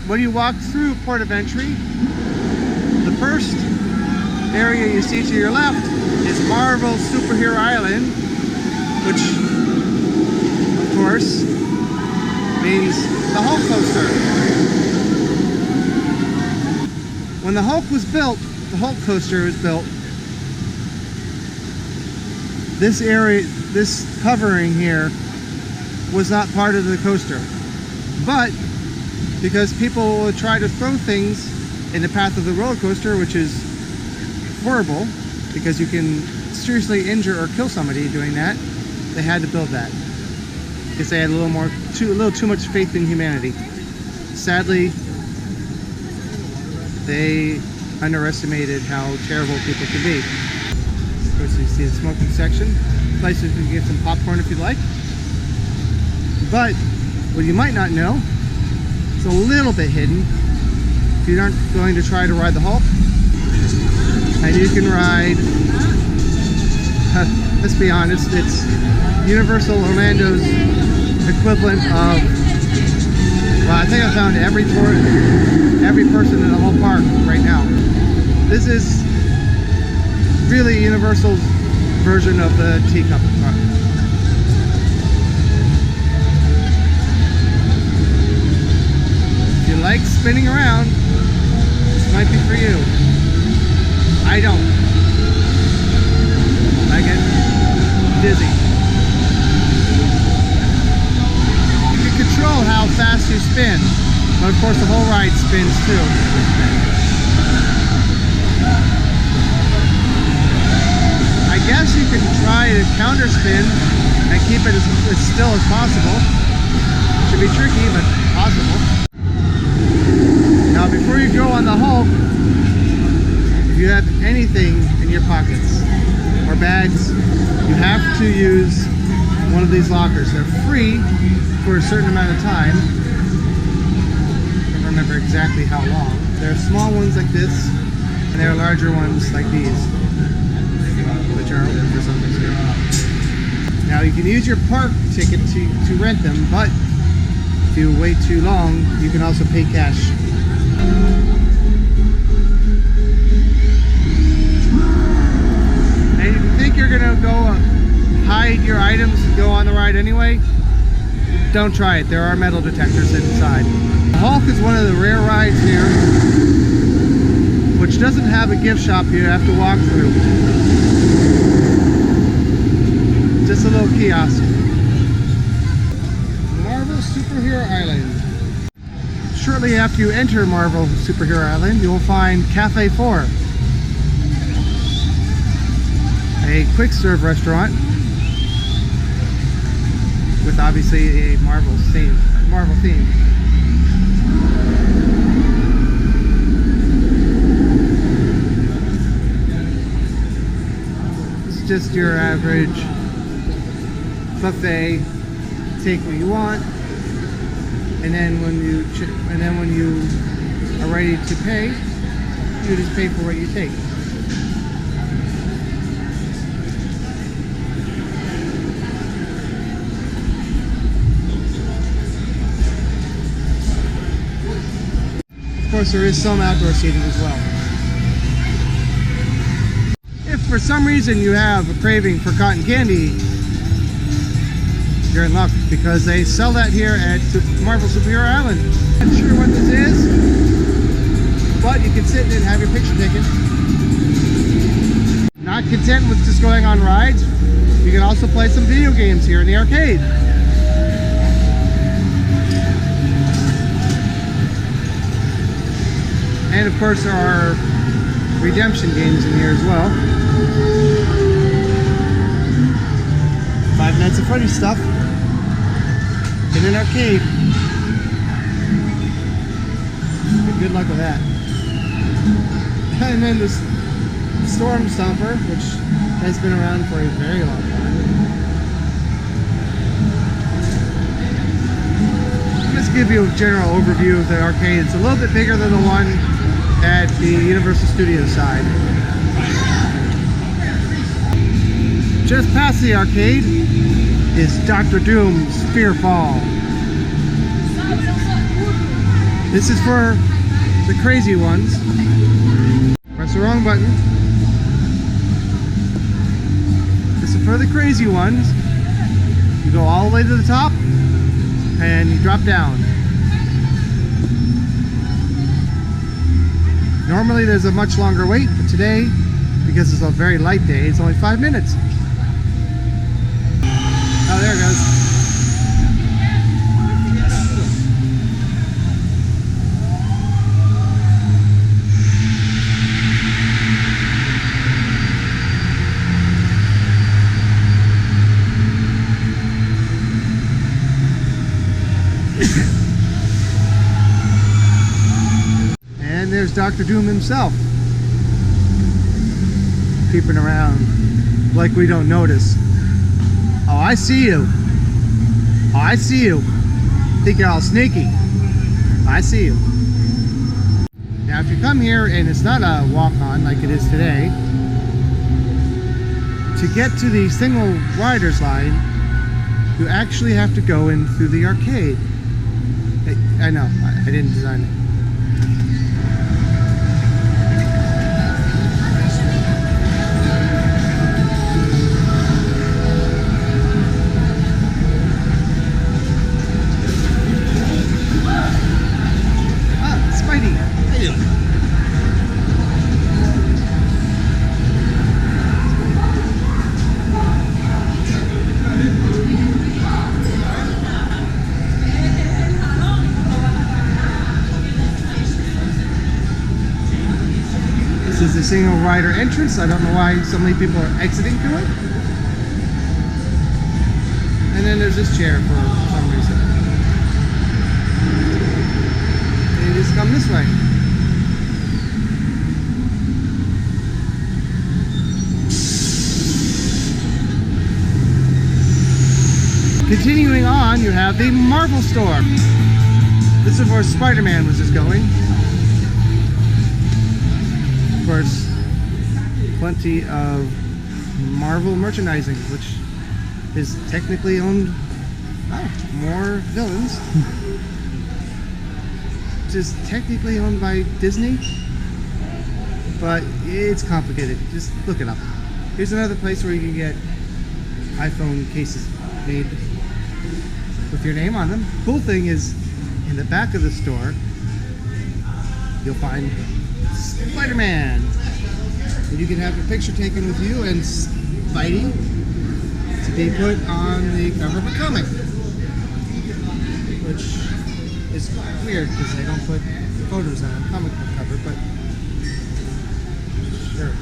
when you walk through port of entry, the first area you see to your left is Marvel Superhero Island, which of course means the Hulk coaster. When the Hulk was built, the Hulk coaster was built, this area, this covering here, was not part of the coaster. But because people would try to throw things in the path of the roller coaster, which is horrible because you can seriously injure or kill somebody doing that, they had to build that because they had a little too much faith in humanity. Sadly, they underestimated how terrible people can be. Of course, you see the smoking section, places you can get some popcorn if you'd like. But what you might not know, it's a little bit hidden. If you aren't going to try to ride the Hulk, and you can ride, let's be honest, it's Universal Orlando's equivalent of, well, I think I found every person in the whole park right now. This is really Universal's version of the teacup park. If you like spinning around, this might be for you. I don't. I get dizzy. You can control how fast you spin, but of course the whole ride spins too. I guess you can try to counter spin and keep it as still as possible. Should be tricky, but possible. Now before you go on the Hulk, if you have anything in your pockets or bags, you have to use one of these lockers. They're free for a certain amount of time. I don't remember exactly how long. There are small ones like this, and there are larger ones like these, which are open for some reason. Now you can use your park ticket to rent them, but if you wait too long, you can also pay cash. And if you think you're gonna go hide your items and go on the ride anyway, don't try it. There are metal detectors inside. The Hulk is one of the rare rides here which doesn't have a gift shop you have to walk through. Just a little kiosk. Marvel Superhero Island. Shortly after you enter Marvel Superhero Island, you will find Cafe 4, a quick serve restaurant with obviously a Marvel theme. It's just your average buffet. Take what you want, and then when you are ready to pay, you just pay for what you take. Of course, there is some outdoor seating as well. If for some reason you have a craving for cotton candy, you're in luck, because they sell that here at Marvel Superhero Island. I'm not sure what this is, but you can sit and have your picture taken. Not content with just going on rides, you can also play some video games here in the arcade. And of course there are redemption games in here as well. 5 Nights at Freddy's stuff in an arcade. Good luck with that. And then this Storm Stomper, which has been around for a very long time. Just give you a general overview of the arcade. It's a little bit bigger than the one at the Universal Studios side. Just past the arcade is Dr. Doom's Fearfall. This is for the crazy ones. Press the wrong button. This is for the crazy ones. You go all the way to the top and you drop down. Normally there's a much longer wait, but today, because it's a very light day, it's only 5 minutes. Oh, there it goes. And there's Dr. Doom himself, peeping around like we don't notice. Oh, I see you. Oh, I see you. Think you're all sneaky. I see you. Now, if you come here and it's not a walk-on like it is today, to get to the single riders line, you actually have to go in through the arcade. I know, I didn't design it. This is a single rider entrance. I don't know why so many people are exiting through it. And then there's this chair for some reason. And you just come this way. Continuing on, you have the Marvel store. This is where Spiderman was just going. Of course, plenty of Marvel merchandising, which is technically owned. Oh, more villains. Which is technically owned by Disney, but it's complicated. Just look it up. Here's another place where you can get iPhone cases made with your name on them. Cool thing is, in the back of the store, you'll find Spiderman, and you can have a picture taken with you and Spidey to be put on the cover of a comic, which is weird because they don't put photos on a comic book cover, but sure.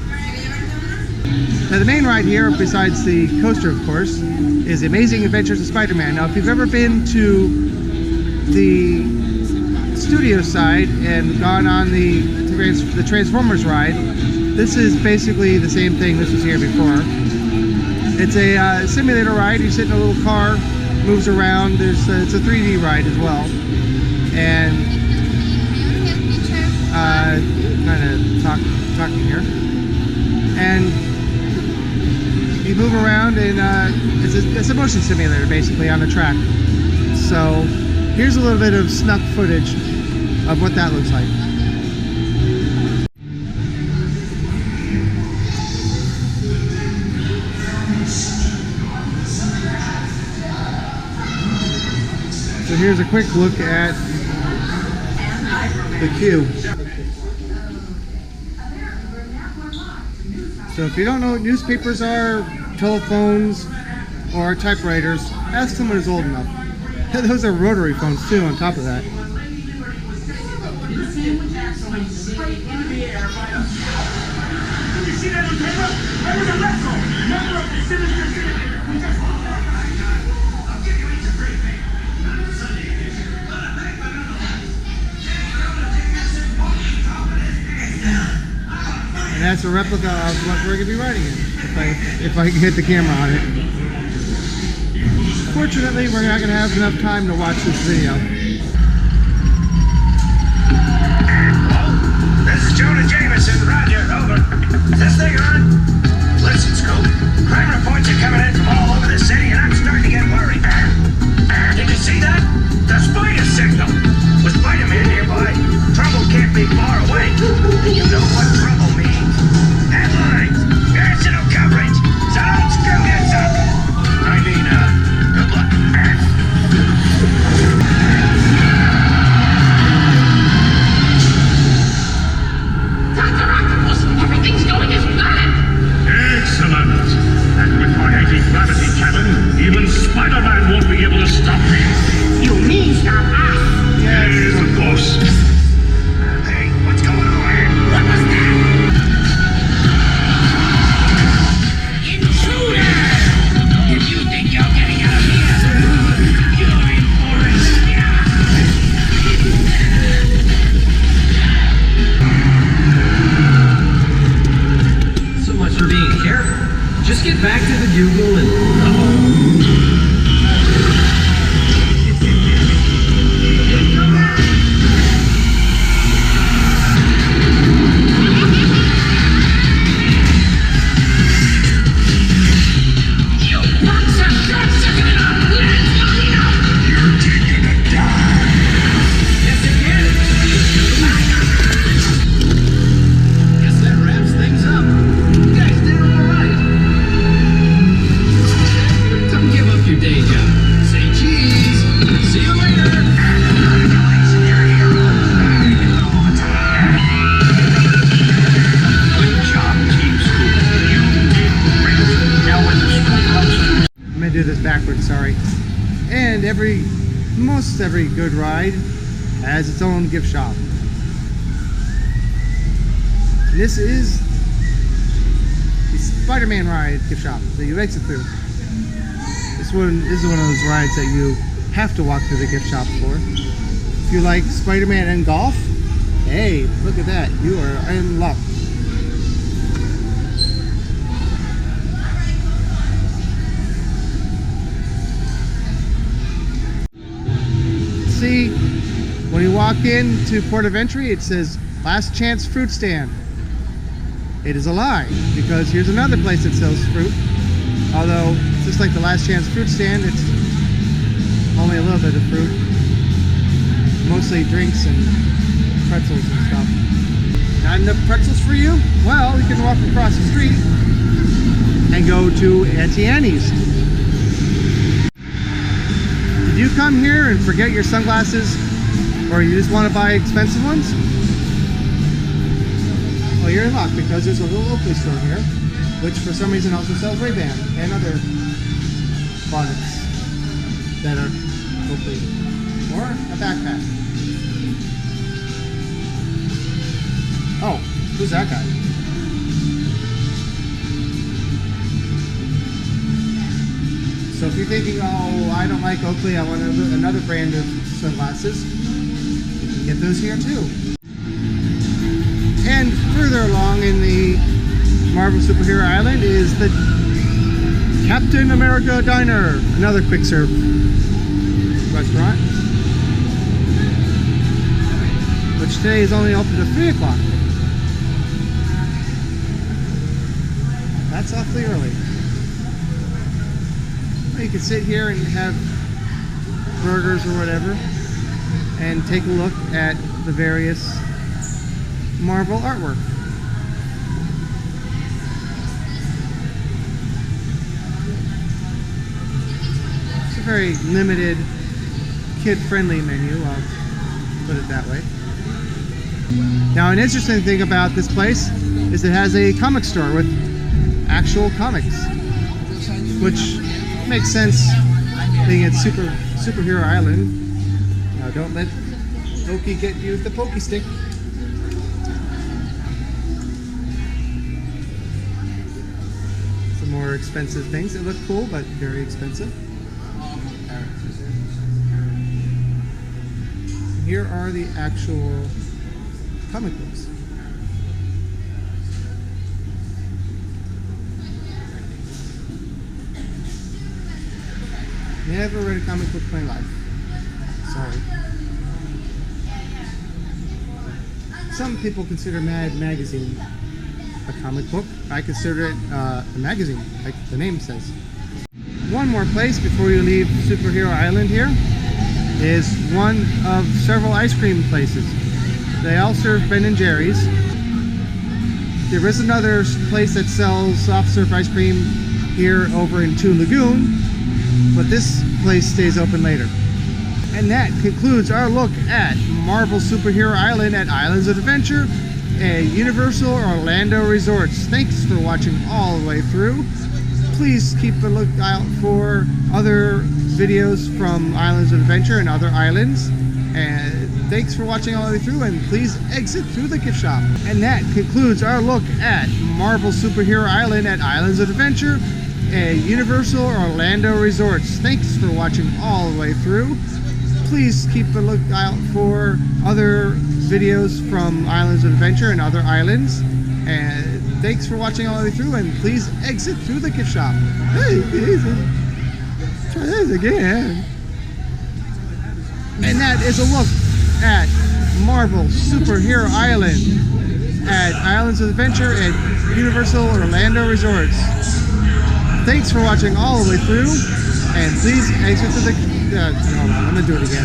Now the main ride here, besides the coaster of course, is The Amazing Adventures of Spider-Man. Now if you've ever been to the studio side and gone on the Transformers ride, this is basically the same thing. This was here before. It's a simulator ride. You sit in a little car, moves around. It's a 3D ride as well, and kind of talking here, and you move around, and it's a motion simulator basically on the track. So here's a little bit of snuck footage of what that looks like. So here's a quick look at the queue. So if you don't know what newspapers are, telephones, or typewriters, ask someone who's old enough. Those are rotary phones too, on top of that. And that's a replica of what we're going to be riding in, if I can get the camera on it. Fortunately, we're not going to have enough time to watch this video. This is Jonah Jameson, Roger, over. Is this thing on? Listen, Scoop, crime reports are coming in from all over the city, and I'm starting to get worried. Did you see that? The spider signal! Was Spider-Man nearby? backwards, sorry. And most every good ride has its own gift shop. And this is the Spiderman ride gift shop that you exit through. This is one of those rides that you have to walk through the gift shop for. If you like Spider-Man and golf, hey, look at that. You are in luck. See, when you walk into port of entry, it says last chance fruit stand. It is a lie, because here's another place that sells fruit. Although, just like the last chance fruit stand, it's only a little bit of fruit. Mostly drinks and pretzels and stuff. Not enough pretzels for you? Well, you can walk across the street and go to Auntie Annie's. Did you come here and forget your sunglasses, or you just want to buy expensive ones? Well, you're in luck, because there's a little Oakley store here, which for some reason also sells Ray-Ban and other products that are Oakley. Or a backpack. Oh, who's that guy? So if you're thinking, oh, I don't like Oakley, I want another brand of sunglasses, you can get those here too. And further along in the Marvel Superhero Island is the Captain America Diner, another quick serve restaurant, which today is only open to 3 o'clock. That's awfully early. Well, you can sit here and have burgers or whatever and take a look at the various Marvel artwork. It's a very limited, kid-friendly menu, I'll put it that way. Now, an interesting thing about this place is it has a comic store with actual comics, which makes sense being at Superhero Island. Now, don't let Loki get you with the pokey stick. Some more expensive things. They look cool, but very expensive. Here are the actual comic books. Never read a comic book in my life. Sorry. Some people consider Mad Magazine a comic book. I consider it a magazine, like the name says. One more place before you leave Superhero Island here is one of several ice cream places. They all serve Ben & Jerry's. There is another place that sells soft serve ice cream here over in Toon Lagoon, but this place stays open later. And that concludes our look at Marvel Superhero Island at Islands of Adventure at Universal Orlando Resorts. Thanks for watching all the way through. Please keep a lookout for other videos from Islands of Adventure and other islands. And thanks for watching all the way through, and please exit through the gift shop. And that concludes our look at Marvel Superhero Island at Islands of Adventure at Universal Orlando Resorts. Thanks for watching all the way through. Please keep a lookout for other videos from Islands of Adventure and other islands. And thanks for watching all the way through, and please exit through the gift shop. Hey, try this again. And that is a look at Marvel Superhero Island at Islands of Adventure at Universal Orlando Resorts. Thanks for watching all the way through, and please exit to the... hold on, I'm going to do it again.